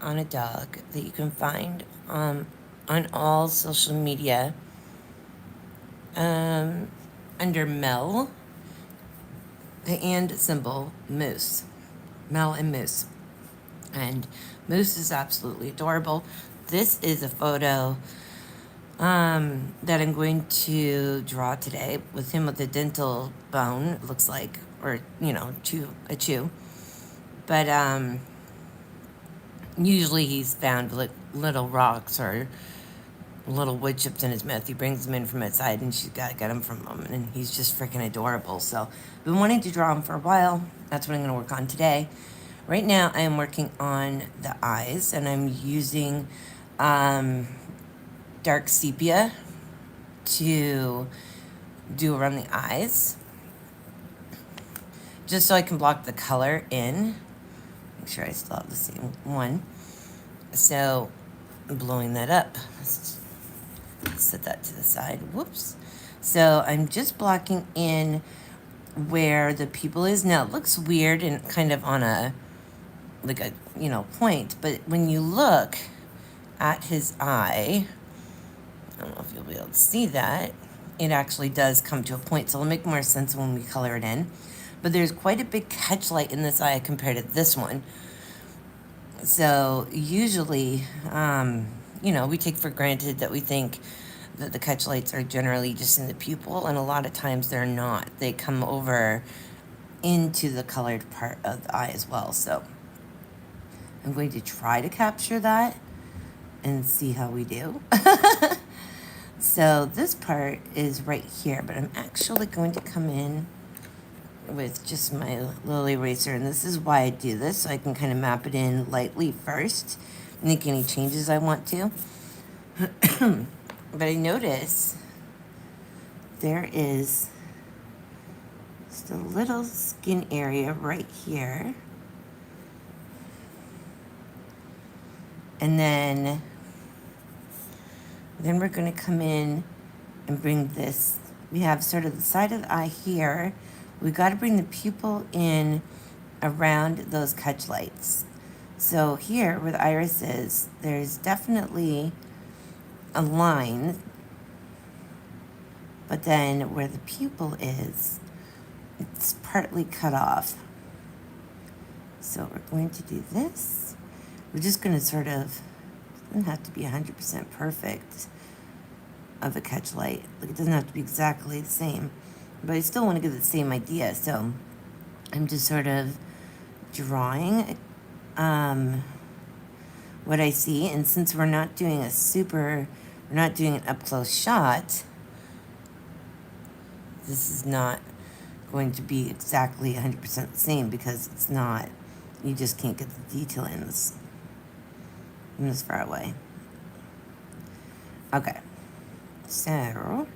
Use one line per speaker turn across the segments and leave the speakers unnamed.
on a dog that you can find on all social media under Mel and symbol Moose. Mel and Moose. And Moose is absolutely adorable. This is a photo that I'm going to draw today with him with a dental bone, it looks like, or, a chew. But usually he's found like little rocks or little wood chips in his mouth. He brings them in from outside and she's got to get them from him. And he's just freaking adorable. So I've been wanting to draw him for a while. That's what I'm going to work on today. Right now I am working on the eyes and I'm using dark sepia to do around the eyes. Just so I can block the color in. Make sure I still have the same one. So I'm blowing that up. Let's set that to the side. Whoops. So I'm just blocking in where the pupil is. Now it looks weird and kind of on a point, but when you look at his eye, I don't know if you'll be able to see that, it actually does come to a point. So it'll make more sense when we color it in. But there's quite a big catch light in this eye compared to this one. So usually, we take for granted that we think that the catch lights are generally just in the pupil, and a lot of times they're not. They come over into the colored part of the eye as well. So I'm going to try to capture that and see how we do. So this part is right here, but I'm actually going to come in with just my little eraser, and this is why I do this, so I can kind of map it in lightly first, make any changes I want to. But I notice there is just a little skin area right here, and then we're going to come in and bring this. We have sort of the side of the eye here. We got to bring the pupil in around those catch lights. So here, where the iris is, there's definitely a line, but then where the pupil is, it's partly cut off. So we're going to do this. We're just going to sort of, it doesn't have to be 100% perfect of a catch light. Like, it doesn't have to be exactly the same, but I still want to give the same idea. So I'm just sort of drawing what I see. And since we're not doing an up close shot, this is not going to be exactly 100% the same, because it's not, you just can't get the detail in this far away. Okay. So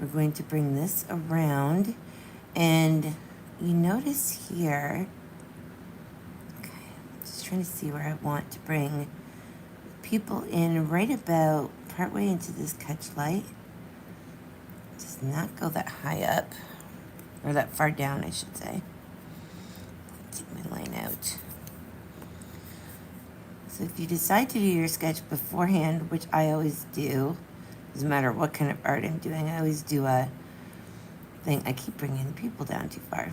we're going to bring this around, and you notice here, okay, just trying to see where I want to bring people in right about partway into this catch light. Does not go that high up, or that far down, I should say. Take my line out. So if you decide to do your sketch beforehand, which I always do, doesn't matter what kind of art I'm doing, I always do a thing. I keep bringing the people down too far.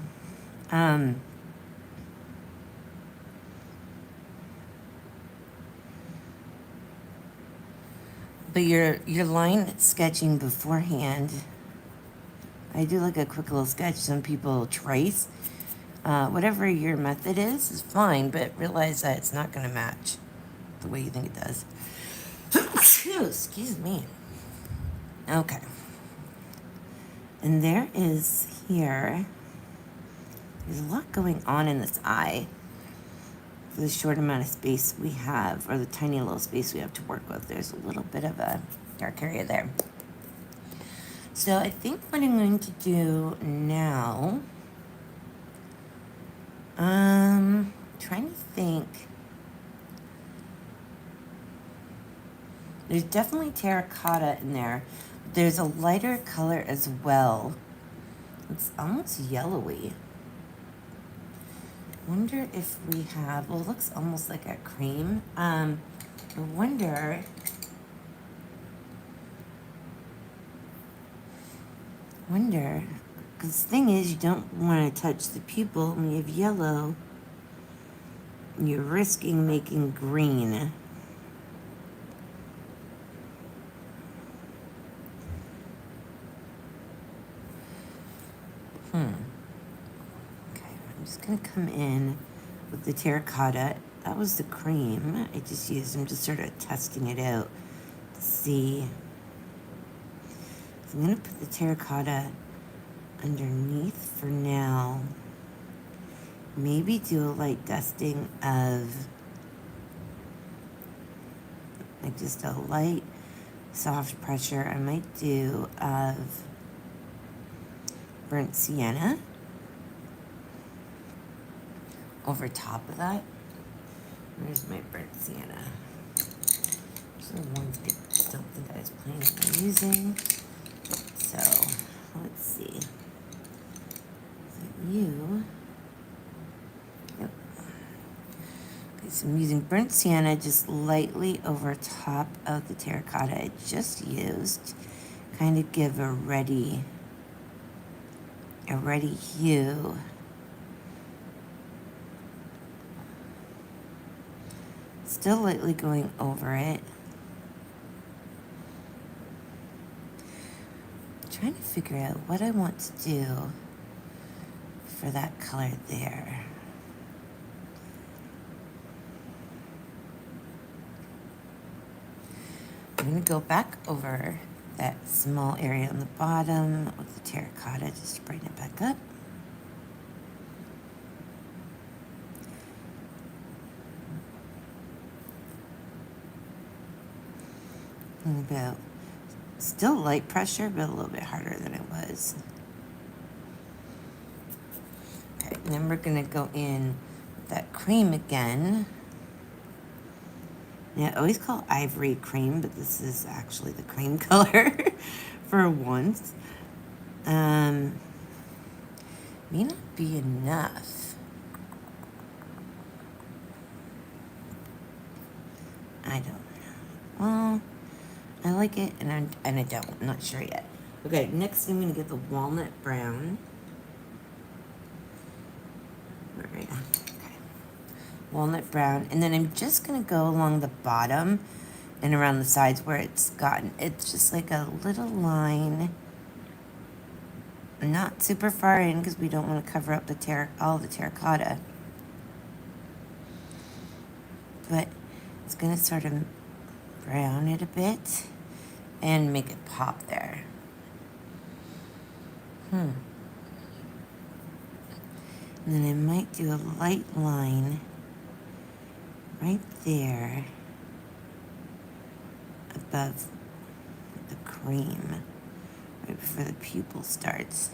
But your line sketching beforehand, I do like a quick little sketch. Some people trace. Whatever your method is fine, but realize that it's not going to match the way you think it does. Excuse me. Okay. And there is here, there's a lot going on in this eye for the short amount of space we have, or the tiny little space we have to work with. There's a little bit of a dark area there. So I think what I'm going to do now, trying to think. There's definitely terracotta in there. There's a lighter color as well. It's almost yellowy. wonder if we have, well, it looks almost like a cream. I wonder, because the thing is, you don't want to touch the pupil. When you have yellow, you're risking making green. Okay, I'm just going to come in with the terracotta. That was the cream I just used. I'm just sort of testing it out to see. So I'm going to put the terracotta underneath for now. Maybe do a light dusting of, like, just a light soft pressure. I might do of burnt sienna over top of that. Where's my burnt sienna? These are the ones I don't think I was planning on using. So let's see. So yep. Okay, so I'm using burnt sienna just lightly over top of the terracotta I just used. Kind of give a ready hue. Still lightly going over it. Trying to figure out what I want to do for that color there. I'm going to go back over that small area on the bottom with the terracotta, just to brighten it back up. And about, still light pressure, but a little bit harder than it was. Okay, and then we're going to go in with that cream again. Now, I always call ivory cream, but this is actually the cream color for once. May not be enough. I don't know. Well, I like it, and I don't. I'm not sure yet. Okay, next I'm going to get the walnut brown. Where are you? Okay. Walnut brown. And then I'm just going to go along the bottom and around the sides where it's just like a little line. Not super far in because we don't want to cover up all the terracotta. But it's going to sort of brown it a bit and make it pop there. And then I might do a light line right there above the cream, right before the pupil starts.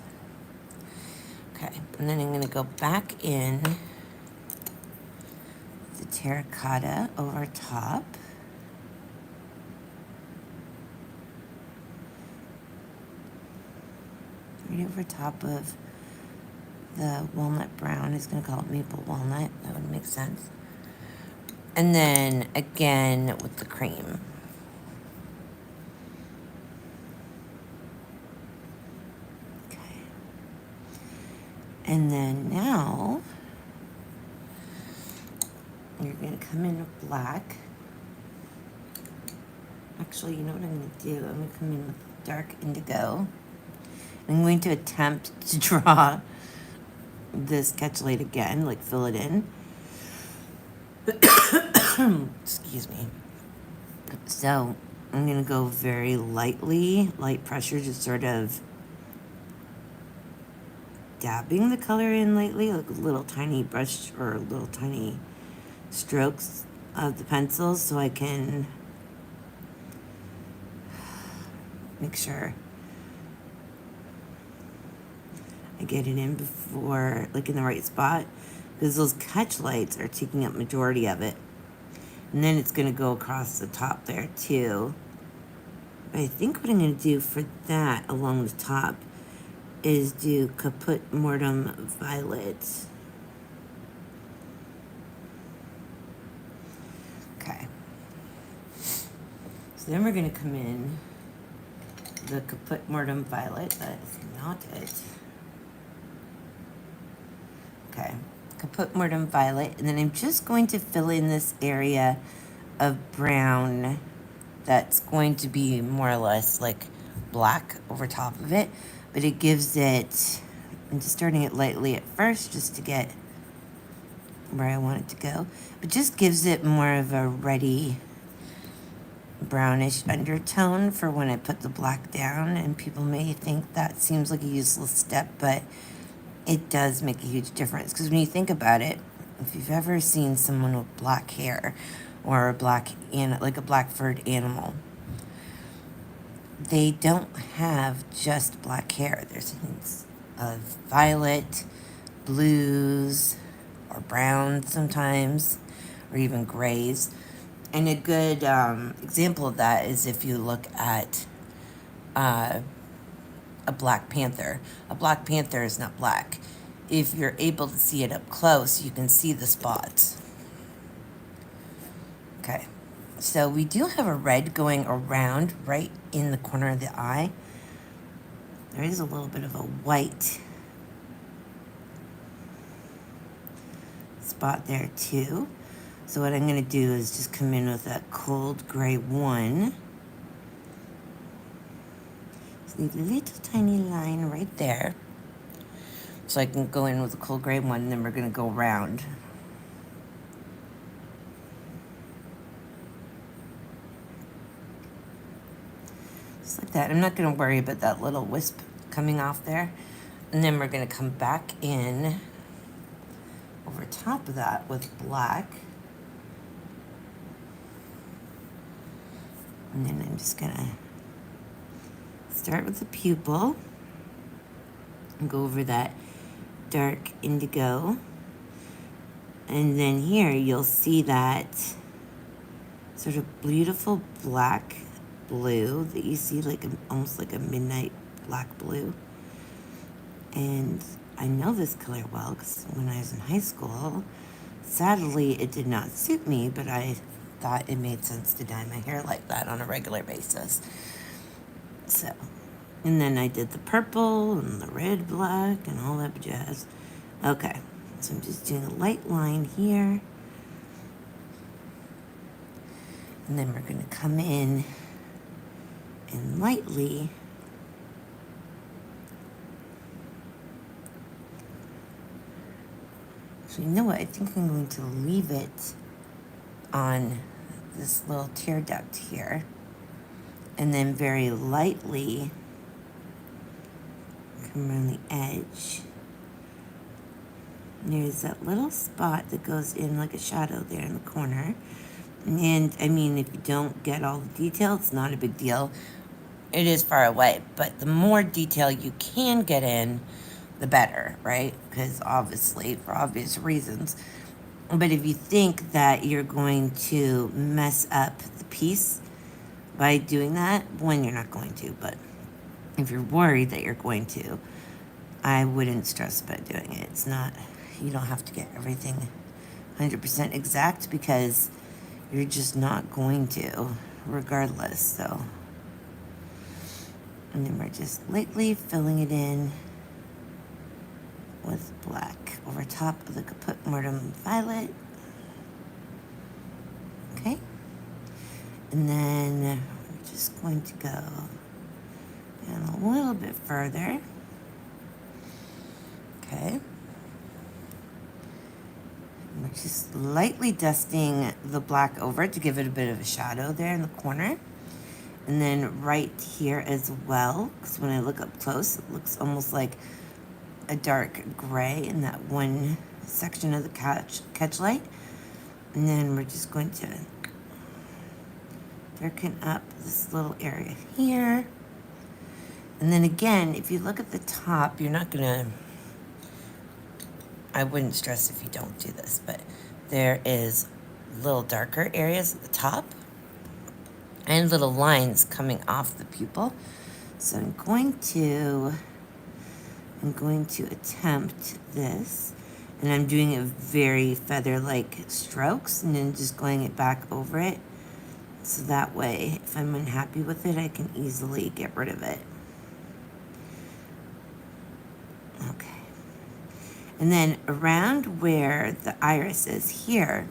Okay, and then I'm going to go back in the terracotta over top. Right over top of the walnut brown. Is going to call it maple walnut. That would make sense. And then again with the cream. Okay. And then now you're going to come in with black. Actually, you know what I'm going to do? I'm going to come in with dark indigo. I'm going to attempt to draw this catch light again, like fill it in. Excuse me. So I'm going to go very lightly, light pressure, just sort of dabbing the color in lightly, like a little tiny brush or little tiny strokes of the pencil so I can make sure I get it in before, like in the right spot, because those catch lights are taking up majority of it. And then it's going to go across the top there too. But I think what I'm going to do for that along the top is do Caput Mortem Violet. So then we're going to come in the Caput Mortem Violet. That is not it. Okay, Caput Mortem Violet. And then I'm just going to fill in this area of brown that's going to be more or less like black over top of it. But it gives it, I'm just starting it lightly at first just to get where I want it to go. But just gives it more of a reddy brownish undertone for when I put the black down. And people may think that seems like a useless step, but it does make a huge difference. Because when you think about it, if you've ever seen someone with black hair or like a black furred animal, they don't have just black hair. There's hints of violet, blues, or browns sometimes, or even grays. And a good example of that is if you look at a black panther. A black panther is not black. If you're able to see it up close, you can see the spots. Okay, so we do have a red going around right in the corner of the eye. There is a little bit of a white spot there too. So what I'm going to do is just come in with that cold gray one. Just leave a little tiny line right there. So I can go in with the cold gray one, and then we're going to go around. Just like that. I'm not going to worry about that little wisp coming off there. And then we're going to come back in over top of that with black. And then I'm just going to start with the pupil and go over that dark indigo. And then here you'll see that sort of beautiful black blue that you see, like almost like a midnight black blue. And I know this color well because when I was in high school, sadly it did not suit me, but I thought it made sense to dye my hair like that on a regular basis. So, and then I did the purple and the red, black, and all that jazz. Okay, so I'm just doing a light line here. And then we're going to come in and lightly actually, you know what? I think I'm going to leave it on this little tear duct here, and then very lightly come around the edge. And there's that little spot that goes in like a shadow there in the corner. And I mean, if you don't get all the detail, it's not a big deal. It is far away, but the more detail you can get in, the better, right? Because obviously, for obvious reasons. But if you think that you're going to mess up the piece by doing that, one, you're not going to. But if you're worried that you're going to, I wouldn't stress about doing it. It's not, you don't have to get everything 100% exact because you're just not going to, regardless. So, and then we're just lightly filling it in with black over top of the Caput Mortem Violet. Okay. And then we're just going to go down a little bit further. Okay. And we're just lightly dusting the black over it to give it a bit of a shadow there in the corner. And then right here as well, because when I look up close, it looks almost like a dark gray in that one section of the catch light. And then we're just going to darken up this little area here. And then again, if you look at the top, you're not gonna, I wouldn't stress if you don't do this, but there is little darker areas at the top and little lines coming off the pupil. So I'm going to attempt this, and I'm doing a very feather-like strokes and then just going it back over it So that way, if I'm unhappy with it, I can easily get rid of it. Okay. And then around where the iris is here,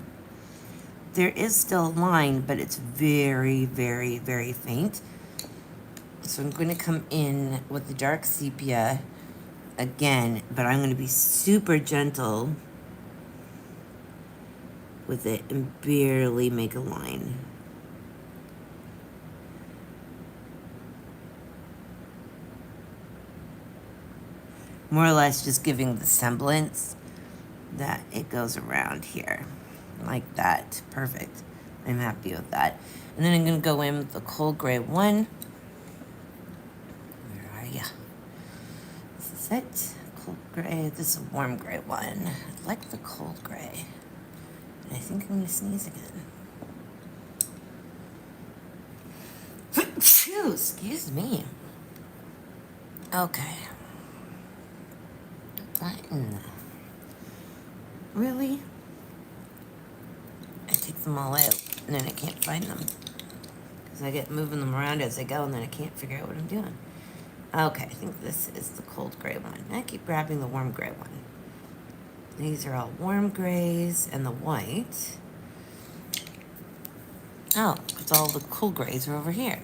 there is still a line, but it's very, very, very faint. So I'm going to come in with the dark sepia again, but I'm going to be super gentle with it and barely make a line. More or less just giving the semblance that it goes around here. Like that. Perfect. I'm happy with that. And then I'm going to go in with the cold gray one. Where are you? This is it. Cold gray. This is a warm gray one. I like the cold gray. And I think I'm going to sneeze again. Phew, excuse me. Okay. Button. Really? I take them all out, and then I can't find them. Because I get moving them around as I go, and then I can't figure out what I'm doing. Okay, I think this is the cold gray one. I keep grabbing the warm gray one. These are all warm grays, and the white. Oh, because all the cool grays are over here.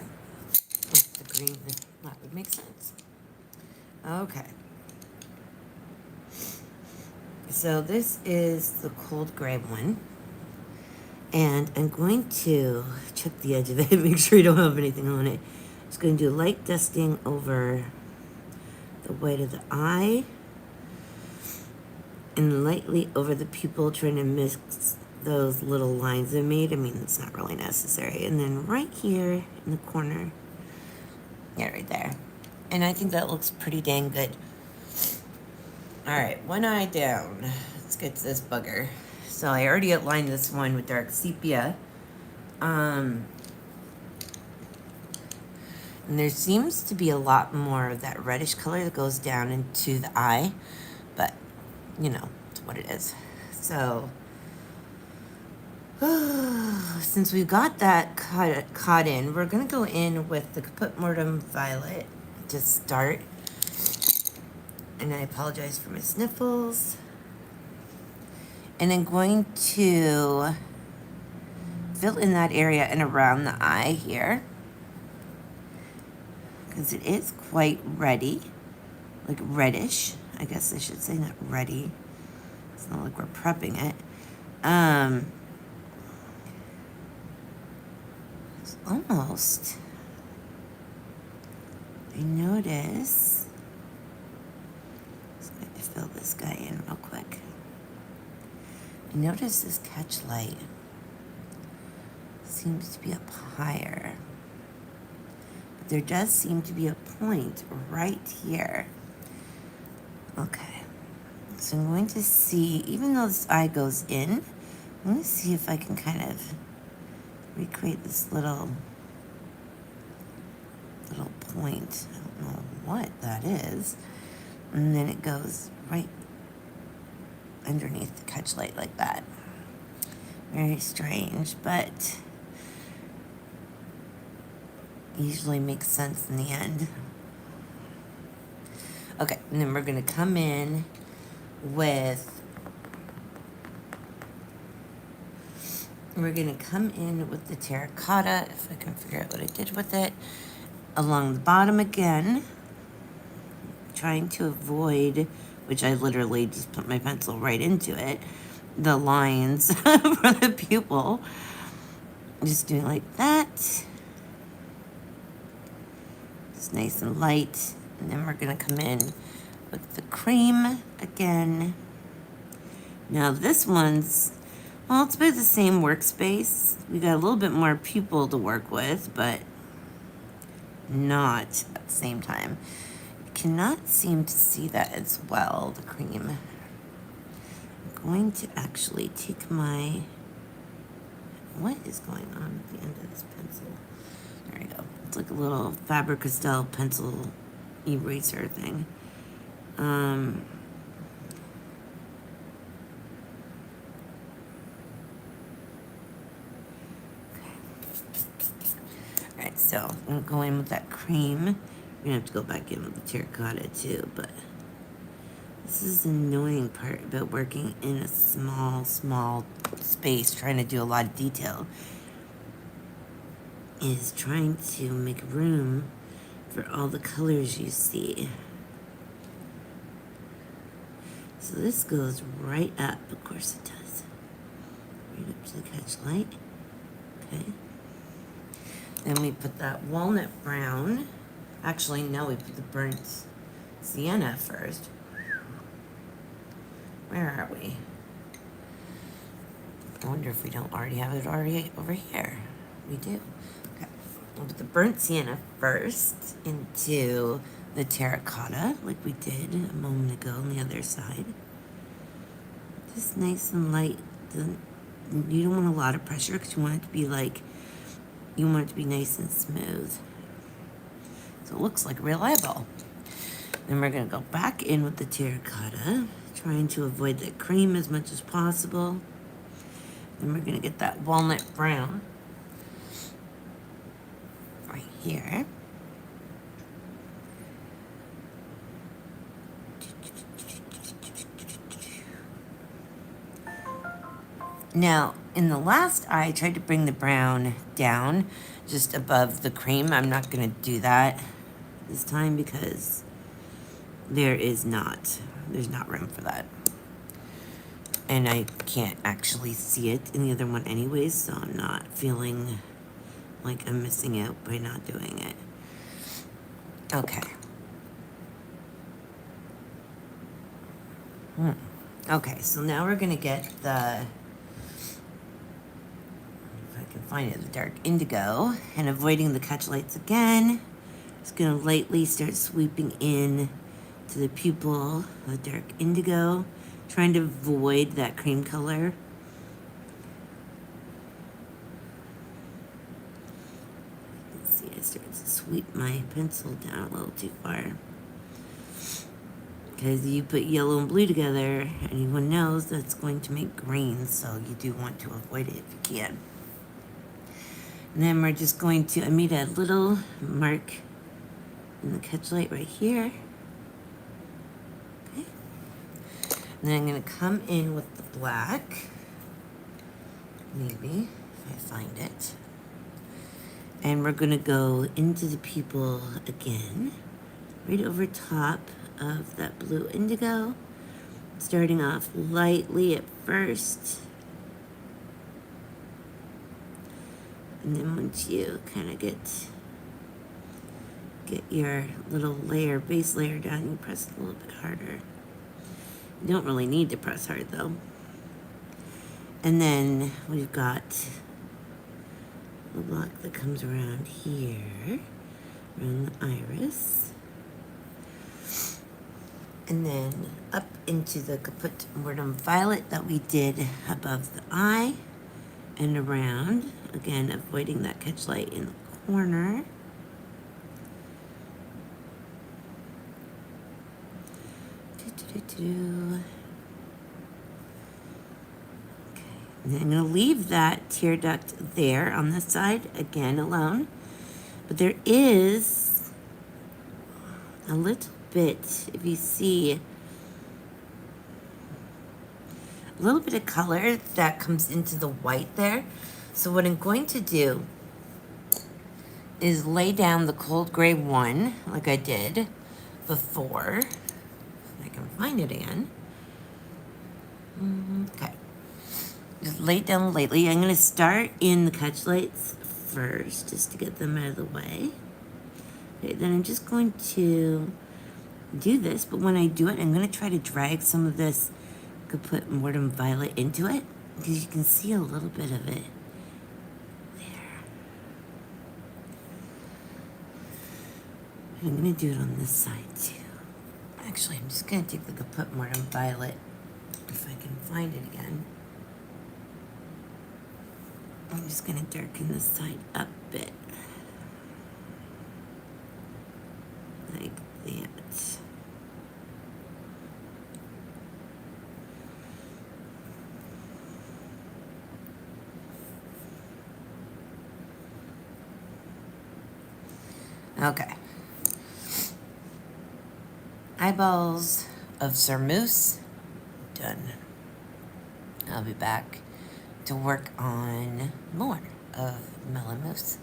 With the green, that would make sense. Okay. So this is the cold gray one. And I'm going to check the edge of it, make sure I don't have anything on it. Just going to do light dusting over the white of the eye. And lightly over the pupil, trying to mix those little lines I made. I mean, it's not really necessary. And then right here in the corner. Yeah, right there. And I think that looks pretty dang good. Alright, one eye down. Let's get to this bugger. So I already outlined this one with dark sepia. And there seems to be a lot more of that reddish color that goes down into the eye. But, you know, it's what it is. So, since we've got that caught in, we're going to go in with the Caput Mortem Violet to start. And I apologize for my sniffles. And I'm going to fill in that area and around the eye here. Because it is quite reddy. Like reddish. I guess I should say, not reddy. It's not like we're prepping it. It's almost... I notice... Fill this guy in real quick. I notice this catch light seems to be up higher. But there does seem to be a point right here. Okay. So I'm going to see, even though this eye goes in, I'm going to see if I can kind of recreate this little point. I don't know what that is. And then it goes right underneath the catch light like that. Very strange, but usually makes sense in the end. Okay, and then we're going to come in with... We're going to come in with the terracotta, if I can figure out what I did with it, along the bottom again. Trying to avoid, which I literally just put my pencil right into it, the lines for the pupil. Just doing like that. Just nice and light. And then we're going to come in with the cream again. Now this one's, well, it's about the same workspace. We got a little bit more pupil to work with, but not at the same time. Cannot seem to see that as well, the cream. I'm going to actually take my... What is going on at the end of this pencil? There we go. It's like a little Faber-Castell pencil eraser thing. Okay. So I'm going to go in with that cream. We're going to have to go back in with the terracotta too, but this is the annoying part about working in a small space, trying to do a lot of detail, is trying to make room for all the colors you see. So this goes right up, of course it does, right up to the catch light. Okay. Then we put that walnut brown. Actually, no, we put the burnt sienna first. Where are we? I wonder if we don't already have it already over here. We do. Okay. We'll put the burnt sienna first into the terracotta, like we did a moment ago on the other side. Just nice and light. You don't want a lot of pressure because you want it to be like, you want it to be nice and smooth. So it looks like real eyeball. Then we're going to go back in with the terracotta, trying to avoid the cream as much as possible. Then we're going to get that walnut brown right here. Now, in the last eye, I tried to bring the brown down just above the cream. I'm not going to do that this time because there's not room for that. And I can't actually see it in the other one anyways, so I'm not feeling like I'm missing out by not doing it. Okay. Okay, so now we're going to get the, if I can find it, the dark indigo, and avoiding the catch lights again. Just going to lightly start sweeping in to the pupil, the dark indigo, trying to avoid that cream color. You can see I started to sweep my pencil down a little too far. Because you put yellow and blue together, anyone knows that's going to make green, so you do want to avoid it if you can. And then we're just going to, I made a little mark in the catch light right here. Okay. And then I'm going to come in with the black, maybe, if I find it. And we're going to go into the pupil again, right over top of that blue indigo, starting off lightly at first. And then once you kind of get your little layer, base layer down, you press it a little bit harder. You don't really need to press hard though. And then we've got the block that comes around here, around the iris. And then up into the Caput Mortem Violet that we did above the eye and around, again avoiding that catch light in the corner. Okay. And then I'm going to leave that tear duct there on this side, again alone. But there is a little bit, if you see, a little bit of color that comes into the white there. So what I'm going to do is lay down the cold gray one like I did before. If I can find it again. Okay. Just lay it down lightly. I'm going to start in the catch lights first just to get them out of the way. Okay, then I'm just going to do this, but when I do it, I'm going to try to drag some of this Caput Mortem Violet into it because you can see a little bit of it there. And I'm going to do it on this side too. Actually, I'm just going to take the Caput Mortem Violet, if I can find it again. I'm just going to darken this side up a bit. Like that. Okay. Eyeballs of Sir Moose, done. I'll be back to work on more of Melon Moose.